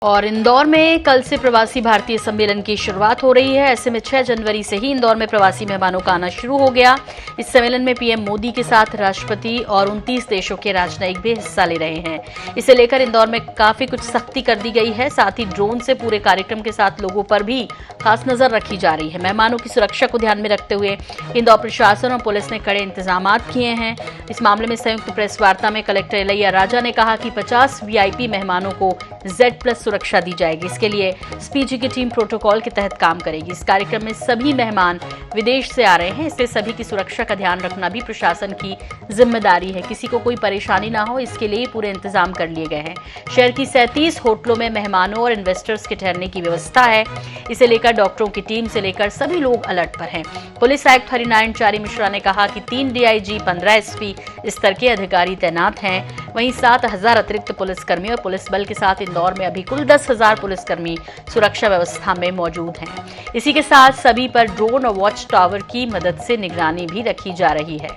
और इंदौर में कल से प्रवासी भारतीय सम्मेलन की शुरुआत हो रही है। ऐसे में 6 जनवरी से ही इंदौर में प्रवासी मेहमानों का आना शुरू हो गया। इस सम्मेलन में पीएम मोदी के साथ राष्ट्रपति और 29 देशों के राजनयिक भी हिस्सा ले रहे हैं। इसे लेकर इंदौर में काफी कुछ सख्ती कर दी गई है। साथ ही ड्रोन से पूरे कार्यक्रम के साथ लोगों पर भी खास नजर रखी जा रही है। मेहमानों की सुरक्षा को ध्यान में रखते हुए इंदौर प्रशासन और पुलिस ने कड़े इंतजाम किए हैं। इस मामले में संयुक्त प्रेस वार्ता में कलेक्टर इलैया राजा ने कहा कि 50 वीआईपी मेहमानों को Z+ सुरक्षा दी जाएगी। इसके लिए एसपीजी की टीम प्रोटोकॉल के तहत काम करेगी। इस कार्यक्रम में सभी मेहमान विदेश से आ रहे हैं, इसलिए सभी की सुरक्षा का ध्यान रखना भी प्रशासन की जिम्मेदारी है। किसी को कोई परेशानी ना हो, इसके लिए पूरे इंतजाम कर लिए गए हैं। शहर की 37 होटलों में मेहमानों और इन्वेस्टर्स के ठहरने की व्यवस्था है। इसे लेकर डॉक्टरों की टीम से लेकर सभी लोग अलर्ट पर हैं। पुलिस आयुक्त हरिनारायण चारी मिश्रा ने कहा कि 3 डीआईजी, 15 एसपी स्तर के अधिकारी तैनात हैं। वहीं 7,000 अतिरिक्त पुलिसकर्मी और पुलिस बल के साथ इंदौर में अभी कुल 10,000 पुलिसकर्मी सुरक्षा व्यवस्था में मौजूद हैं। इसी के साथ सभी पर ड्रोन और वॉच टावर की मदद से निगरानी भी रखी जा रही है।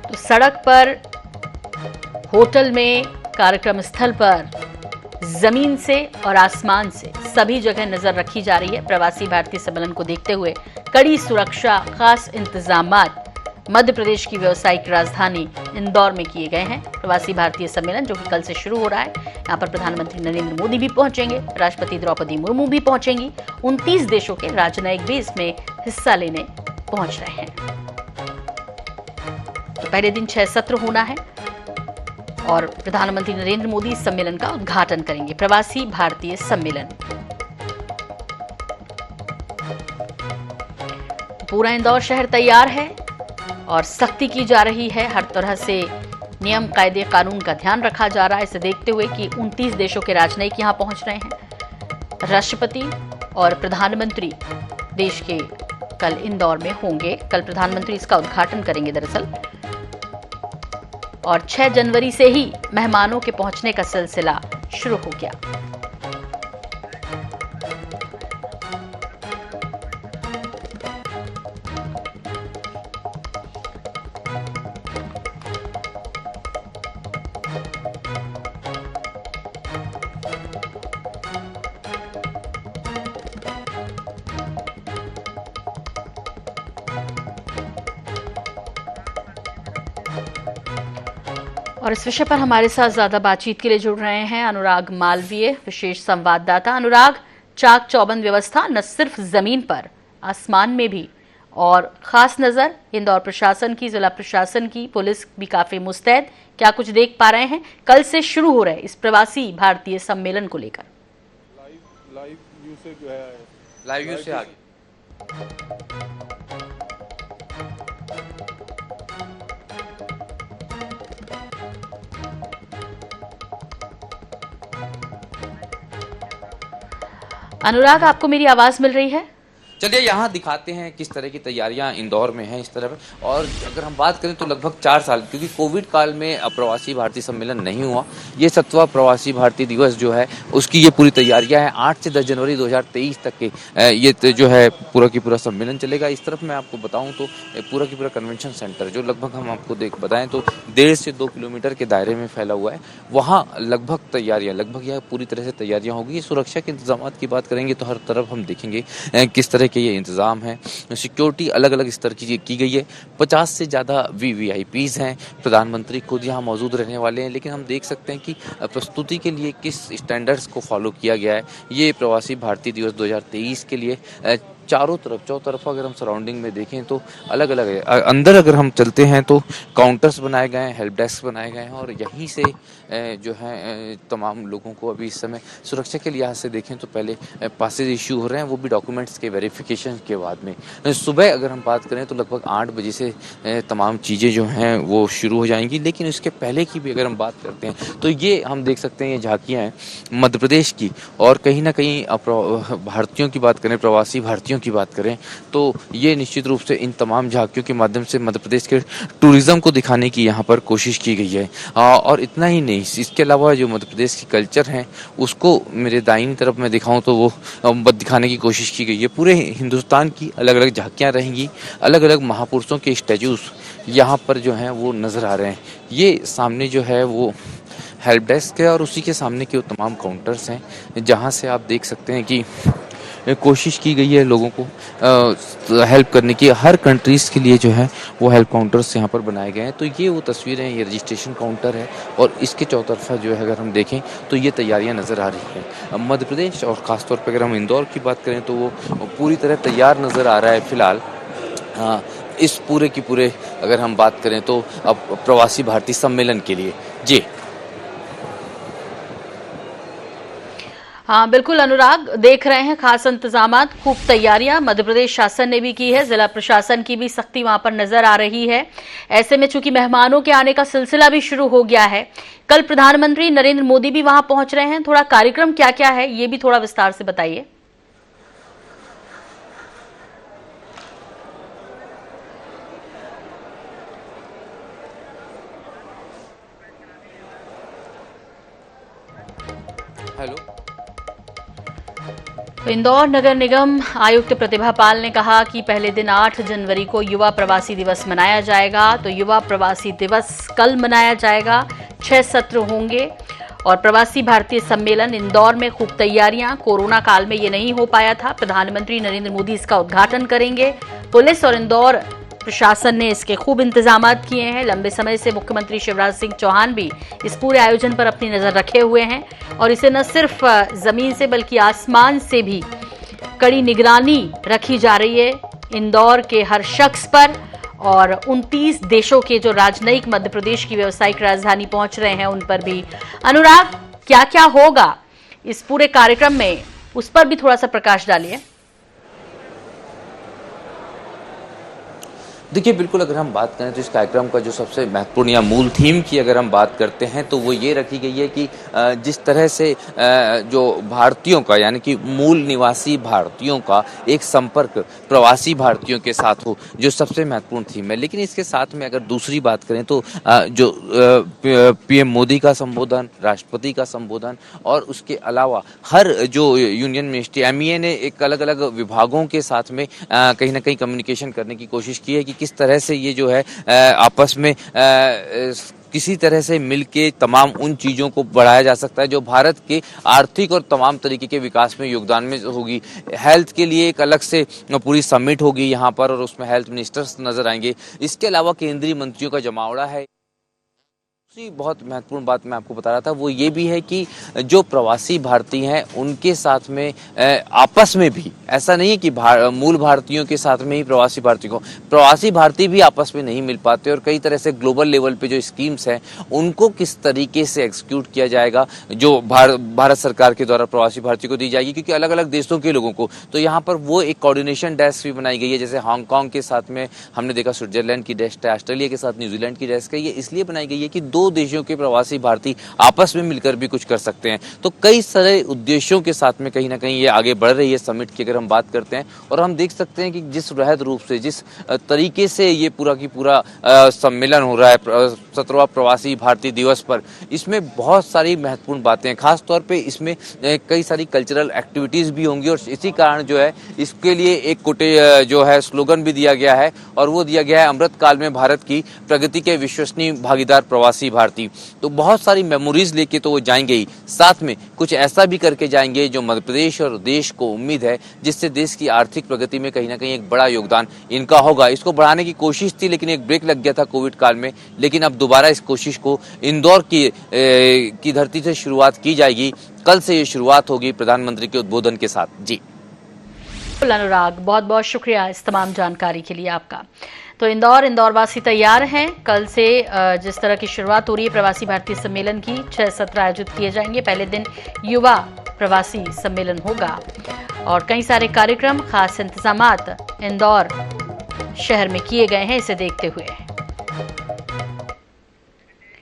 तो सड़क पर, होटल में, कार्यक्रम स्थल पर, जमीन से और आसमान से सभी जगह नजर रखी जा रही है। प्रवासी भारतीय सम्मेलन को देखते हुए कड़ी सुरक्षा, खास इंतजामात मध्य प्रदेश की व्यावसायिक राजधानी इंदौर में किए गए हैं। प्रवासी भारतीय सम्मेलन जो कि कल से शुरू हो रहा है, यहाँ पर प्रधानमंत्री नरेंद्र मोदी भी पहुंचेंगे, राष्ट्रपति द्रौपदी मुर्मू भी पहुंचेंगी, 29 देशों के राजनयिक भी इसमें हिस्सा लेने पहुंच रहे हैं। तो पहले दिन 6 सत्र होना है और प्रधानमंत्री नरेंद्र मोदी इस सम्मेलन का उद्घाटन करेंगे। प्रवासी भारतीय सम्मेलन, पूरा इंदौर शहर तैयार है और सख्ती की जा रही है। हर तरह से नियम, कायदे, कानून का ध्यान रखा जा रहा है। इसे देखते हुए कि 29 देशों के राजनयिक यहां पहुंच रहे हैं। राष्ट्रपति और प्रधानमंत्री देश के कल इंदौर में होंगे। कल प्रधानमंत्री इसका उद्घाटन करेंगे दरअसल, और 6 जनवरी से ही मेहमानों के पहुंचने का सिलसिला शुरू हो गया। और इस विषय पर हमारे साथ ज्यादा बातचीत के लिए जुड़ रहे हैं अनुराग मालवीय, विशेष संवाददाता। अनुराग, चाक चौबंद व्यवस्था न सिर्फ जमीन पर, आसमान में भी, और खास नजर इंदौर प्रशासन की, जिला प्रशासन की, पुलिस भी काफी मुस्तैद। क्या कुछ देख पा रहे हैं कल से शुरू हो रहे इस प्रवासी भारतीय सम्मेलन को लेकर? लाइव व्यू से आगे अनुराग, आपको मेरी आवाज मिल रही है? चलिए यहाँ दिखाते हैं किस तरह की तैयारियां इंदौर में हैं इस तरफ। और अगर हम बात करें तो लगभग 4 साल, क्योंकि कोविड काल में प्रवासी भारतीय सम्मेलन नहीं हुआ, ये 7वां प्रवासी भारतीय दिवस जो है उसकी ये पूरी तैयारियां हैं। 8 से 10 जनवरी 2023 तक के ये जो है पूरा की पूरा सम्मेलन चलेगा। इस तरफ मैं आपको बताऊं तो पूरा की पूरा कन्वेंशन सेंटर जो लगभग हम आपको बताएं तो 1.5 से 2 किलोमीटर के दायरे में फैला हुआ है, वहाँ लगभग यह पूरी तरह से तैयारियां होगी। सुरक्षा के इंतजाम की बात करेंगे तो हर तरफ हम देखेंगे किस तरह के ये इंतजाम है। सिक्योरिटी अलग अलग स्तर की गई है। 50 से ज़्यादा वीआईपीज हैं। प्रधानमंत्री खुद यहाँ मौजूद रहने वाले हैं। लेकिन हम देख सकते हैं कि प्रस्तुति के लिए किस स्टैंडर्ड्स को फॉलो किया गया है। ये प्रवासी भारतीय दिवस 2023 के लिए चौतरफा अगर हम सराउंडिंग में देखें तो अलग अलग है। अंदर अगर हम चलते हैं तो काउंटर्स बनाए गए हैं, हेल्प डेस्क बनाए गए हैं, और यहीं से जो है तमाम लोगों को अभी इस समय सुरक्षा के लिहाज से देखें तो पहले पासेज इश्यू हो रहे हैं, वो भी डॉक्यूमेंट्स के वेरिफिकेशन के बाद में। सुबह अगर हम बात करें तो लगभग 8 बजे से तमाम चीज़ें जो हैं वो शुरू हो जाएंगी। लेकिन इसके पहले की भी अगर हम बात करते हैं तो ये हम देख सकते हैं, ये झांकियाँ हैं मध्य प्रदेश की, और कहीं ना कहीं भारतीयों की बात करें, प्रवासी भारतीयों की बात करें तो ये निश्चित रूप से इन तमाम झांकियों के माध्यम से मध्य प्रदेश के टूरिज्म को दिखाने की यहाँ पर कोशिश की गई है। और इतना ही नहीं, इसके अलावा जो मध्य प्रदेश की कल्चर है उसको मेरे दाहिनी तरफ में दिखाऊं तो वो दिखाने की कोशिश की गई है। पूरे हिंदुस्तान की अलग अलग झांकियाँ रहेंगी, अलग अलग महापुरुषों के स्टैचूज यहाँ पर जो हैं वो नज़र आ रहे हैं। ये सामने जो है वो हेल्प डेस्क है और उसी के सामने के वो तमाम काउंटर्स हैं जहाँ से आप देख सकते हैं कि कोशिश की गई है लोगों को हेल्प करने की। हर कंट्रीज़ के लिए जो है वो हेल्प काउंटर्स यहाँ पर बनाए गए हैं। तो ये वो तस्वीरें हैं, ये रजिस्ट्रेशन काउंटर है और इसके चौतरफा जो है अगर हम देखें तो ये तैयारियाँ नज़र आ रही हैं। मध्य प्रदेश और ख़ासतौर पर अगर हम इंदौर की बात करें तो वो पूरी तरह तैयार नज़र आ रहा है फ़िलहाल। इस पूरे की पूरे अगर हम बात करें तो अब प्रवासी भारतीय सम्मेलन के लिए। जी हाँ बिल्कुल अनुराग, देख रहे हैं खास इंतजामात, खूब तैयारियां मध्य प्रदेश शासन ने भी की है, जिला प्रशासन की भी सख्ती वहां पर नजर आ रही है। ऐसे में चूंकि मेहमानों के आने का सिलसिला भी शुरू हो गया है, कल प्रधानमंत्री नरेंद्र मोदी भी वहां पहुंच रहे हैं। थोड़ा कार्यक्रम क्या क्या है ये भी थोड़ा विस्तार से बताइए। हेलो। तो इंदौर नगर निगम आयुक्त प्रतिभा पाल ने कहा कि पहले दिन 8 जनवरी को युवा प्रवासी दिवस मनाया जाएगा। तो युवा प्रवासी दिवस कल मनाया जाएगा, 6 सत्र होंगे और प्रवासी भारतीय सम्मेलन इंदौर में खूब तैयारियां। कोरोना काल में ये नहीं हो पाया था, प्रधानमंत्री नरेंद्र मोदी इसका उद्घाटन करेंगे। पुलिस और इंदौर प्रशासन ने इसके खूब इंतजामात किए हैं। लंबे समय से मुख्यमंत्री शिवराज सिंह चौहान भी इस पूरे आयोजन पर अपनी नजर रखे हुए हैं और इसे न सिर्फ जमीन से बल्कि आसमान से भी कड़ी निगरानी रखी जा रही है इंदौर के हर शख्स पर। और 29 देशों के जो राजनयिक मध्य प्रदेश की व्यावसायिक राजधानी पहुंच रहे हैं उन पर भी। अनुराग, क्या क्या होगा इस पूरे कार्यक्रम में, उस पर भी थोड़ा सा प्रकाश डालिए। देखिए बिल्कुल, अगर हम बात करें तो इस कार्यक्रम का जो सबसे महत्वपूर्ण या मूल थीम की अगर हम बात करते हैं तो वो ये रखी गई है कि जिस तरह से जो भारतीयों का यानी कि मूल निवासी भारतीयों का एक संपर्क प्रवासी भारतीयों के साथ हो, जो सबसे महत्वपूर्ण थीम है। लेकिन इसके साथ में अगर दूसरी बात करें तो जो पीएम मोदी का संबोधन, राष्ट्रपति का संबोधन और उसके अलावा हर जो यूनियन मिनिस्ट्री MEA ने एक अलग अलग विभागों के साथ में कहीं ना कहीं कम्युनिकेशन करने की कोशिश की है कि किस तरह से ये जो है आपस में किसी तरह से मिलके तमाम उन चीज़ों को बढ़ाया जा सकता है जो भारत के आर्थिक और तमाम तरीके के विकास में योगदान में होगी। हेल्थ के लिए एक अलग से पूरी समिट होगी यहाँ पर और उसमें हेल्थ मिनिस्टर्स नजर आएंगे। इसके अलावा केंद्रीय मंत्रियों का जमावड़ा है। दूसरी बहुत महत्वपूर्ण बात मैं आपको बता रहा था वो ये भी है कि जो प्रवासी भारतीय हैं उनके साथ में आपस में भी ऐसा नहीं है कि मूल भारतीयों के साथ में ही प्रवासी भारतीय भी आपस में नहीं मिल पाते और कई तरह से ग्लोबल लेवल पे जो स्कीम्स हैं उनको किस तरीके से एग्जीक्यूट किया जाएगा जो भारत सरकार के द्वारा प्रवासी भारतीय को दी जाएगी, क्योंकि अलग अलग देशों के लोगों को। तो यहाँ पर वो एक कोऑर्डिनेशन डेस्क भी बनाई गई है। जैसे हांगकांग के साथ में हमने देखा स्विट्जरलैंड की डेस्क है, ऑस्ट्रेलिया के साथ न्यूजीलैंड की डेस्क है। ये इसलिए बनाई गई है कि दो देशों के प्रवासी भारतीय आपस में मिलकर भी कुछ कर सकते हैं। तो कई सारे उद्देश्यों के साथ में कहीं ना कहीं ये आगे बढ़ रही है समिट की अगर हम बात करते हैं। और हम देख सकते हैं कि जिस वृहद रूप से, जिस तरीके से ये पूरा की पूरा सम्मेलन हो रहा है 17वां प्रवासी भारतीय दिवस पर, इसमें बहुत सारी महत्वपूर्ण बातें हैं। खास तौर पे इसमें कई सारी कल्चरल एक्टिविटीज भी होंगी और इसी कारण जो है इसके लिए एक जो है स्लोगन भी दिया गया है और वो दिया गया है अमृत काल में भारत की प्रगति के विश्वसनीय भागीदार प्रवासी भारतीय। तो बहुत सारी मेमोरीज लेके तो वो जाएंगे ही, साथ में कुछ ऐसा भी करके जाएंगे जो मध्य प्रदेश और देश को उम्मीद है जिससे देश की आर्थिक प्रगति में कहीं ना कहीं एक बड़ा योगदान इनका होगा। इसको बढ़ाने की कोशिश थी लेकिन एक ब्रेक लग गया था कोविड काल में, लेकिन अब दोबारा इस कोशिश को इंदौर की धरती से शुरुआत की जाएगी। कल से ये शुरुआत होगी प्रधानमंत्री के उद्बोधन के साथ। जी अनुराग, बहुत बहुत शुक्रिया इस तमाम जानकारी के लिए आपका। तो इंदौर वासी तैयार हैं। कल से जिस तरह की शुरुआत हो रही है प्रवासी भारतीय सम्मेलन की, 6 सत्र आयोजित किए जाएंगे। पहले दिन युवा प्रवासी सम्मेलन होगा और कई सारे कार्यक्रम, खास इंतजामात इंदौर शहर में किए गए हैं इसे देखते हुए।